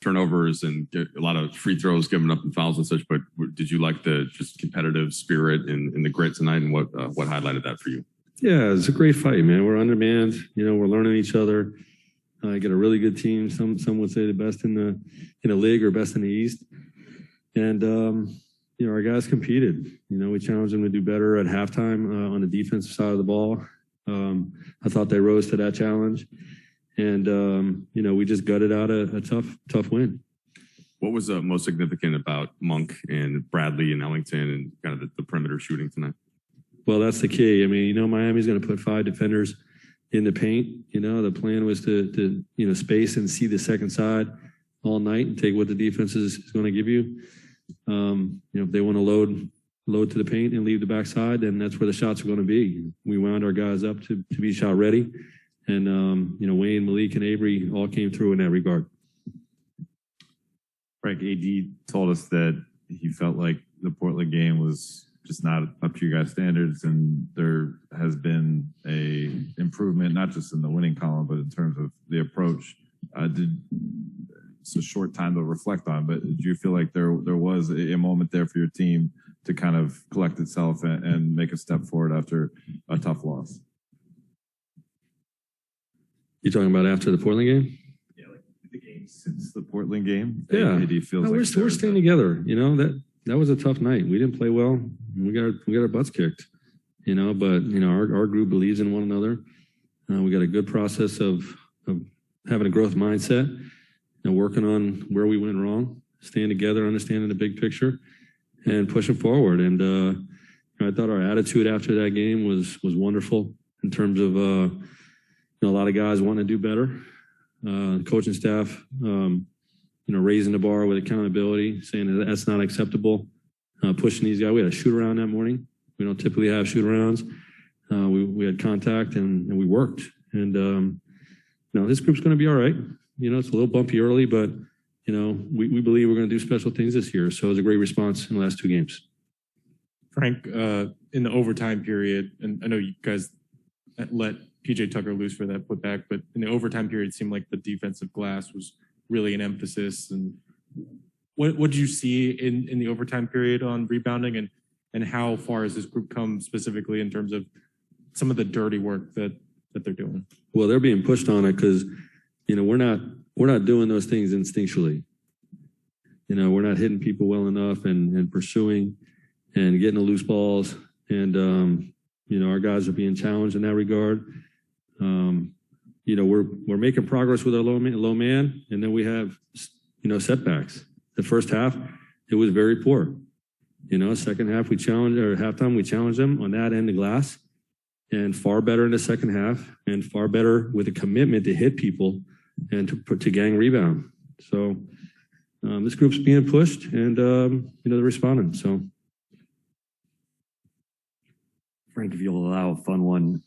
turnovers and get a lot of free throws given up and fouls and such. But did you like the just competitive spirit and the grit tonight, and what highlighted that for you? Yeah, it's a great fight, man. We're undermanned. We're learning each other. Get a really good team. Some would say the best in the league or best in the East. And our guys competed. We challenged them to do better at halftime on the defensive side of the ball. I thought they rose to that challenge. And, we just gutted out a tough win. What was most significant about Monk and Bradley and Ellington and kind of the perimeter shooting tonight? Well, that's the key. Miami's going to put 5 defenders in the paint. The plan was to space and see the second side all night and take what the defense is going to give you. If they want to load to the paint and leave the backside, then that's where the shots are going to be. We wound our guys up to be shot ready. And, Wayne, Malik, and Avery all came through in that regard. Frank, AD told us that he felt like the Portland game was just not up to your guys' standards, and there has been a improvement, not just in the winning column, but in terms of the approach. It's a short time to reflect on, but do you feel like there was a moment there for your team to kind of collect itself and make a step forward after a tough loss? You talking about after the Portland game? Yeah, like the game since the Portland game. Yeah, AD feels like we're staying together. That was a tough night. We didn't play well. We got our butts kicked. But our group believes in one another. We got a good process of having a growth mindset and working on where we went wrong, staying together, understanding the big picture, and pushing forward. And I thought our attitude after that game was wonderful in terms of a lot of guys wanting to do better. The coaching staff, raising the bar with accountability, saying that that's not acceptable. Pushing these guys. We had a shoot around that morning. We don't typically have shoot arounds. We had contact and we worked. And this group's going to be all right. It's a little bumpy early, but we believe we're going to do special things this year. So it was a great response in the last 2 games. Frank, in the overtime period, and I know you guys let PJ Tucker loose for that putback, but in the overtime period, it seemed like the defensive glass was really an emphasis. And what did you see in the overtime period on rebounding, and how far has this group come specifically in terms of some of the dirty work that they're doing? Well, they're being pushed on it because, we're not doing those things instinctually. We're not hitting people well enough and pursuing and getting the loose balls. And, our guys are being challenged in that regard. We're making progress with our low man, and then we have, setbacks. The first half, it was very poor. Second half, halftime, we challenged them on that end of glass, and far better in the second half, and far better with a commitment to hit people and to gang rebound. So this group's being pushed, and, they're responding. So. Frank, if you'll allow a fun one,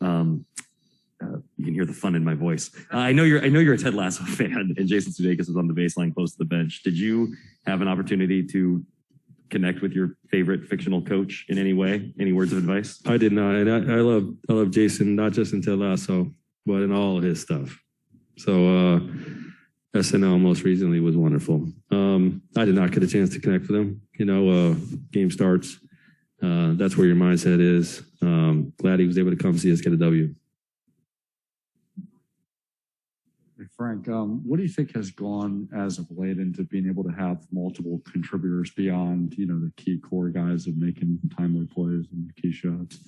you can hear the fun in my voice. I know you're a Ted Lasso fan, and Jason Sudeikis was on the baseline close to the bench. Did you have an opportunity to connect with your favorite fictional coach in any way? Any words of advice? I did not, and I love Jason, not just in Ted Lasso, but in all of his stuff. So SNL most recently was wonderful. I did not get a chance to connect with him. Game starts. That's where your mindset is. Glad he was able to come see us get a W. Frank, what do you think has gone as of late into being able to have multiple contributors beyond, the key core guys of making timely plays and key shots?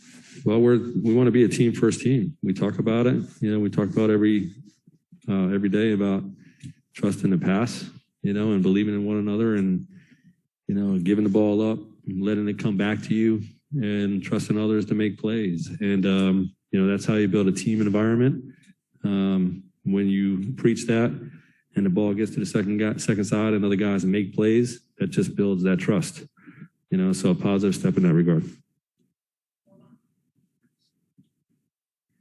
Well, we want to be a team first team. We talk about it. We talk about every day about trusting the pass, and believing in one another, and giving the ball up, and letting it come back to you, and trusting others to make plays. And that's how you build a team environment. When you preach that and the ball gets to the second side and other guys make plays, that just builds that trust. So a positive step in that regard.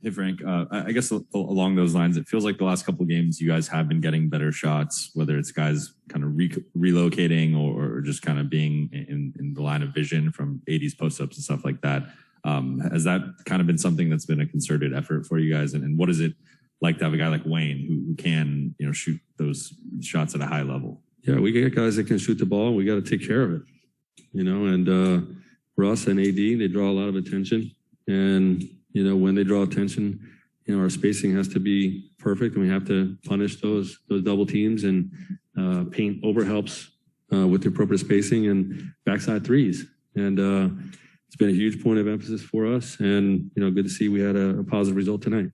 Hey, Frank, I guess along those lines, it feels like the last couple of games you guys have been getting better shots, whether it's guys kind of relocating or just kind of being in the line of vision from 80s post-ups and stuff like that. Has that kind of been something that's been a concerted effort for you guys? And what is it like to have a guy like Wayne who can, shoot those shots at a high level? yeah, we got guys that can shoot the ball. We got to take care of it, you know, and Russ and AD, they draw a lot of attention. And, you know, when they draw attention, you know, our spacing has to be perfect and we have to punish those double teams, and paint over helps with the appropriate spacing and backside threes. And it's been a huge point of emphasis for us, and, you know, good to see we had a positive result tonight.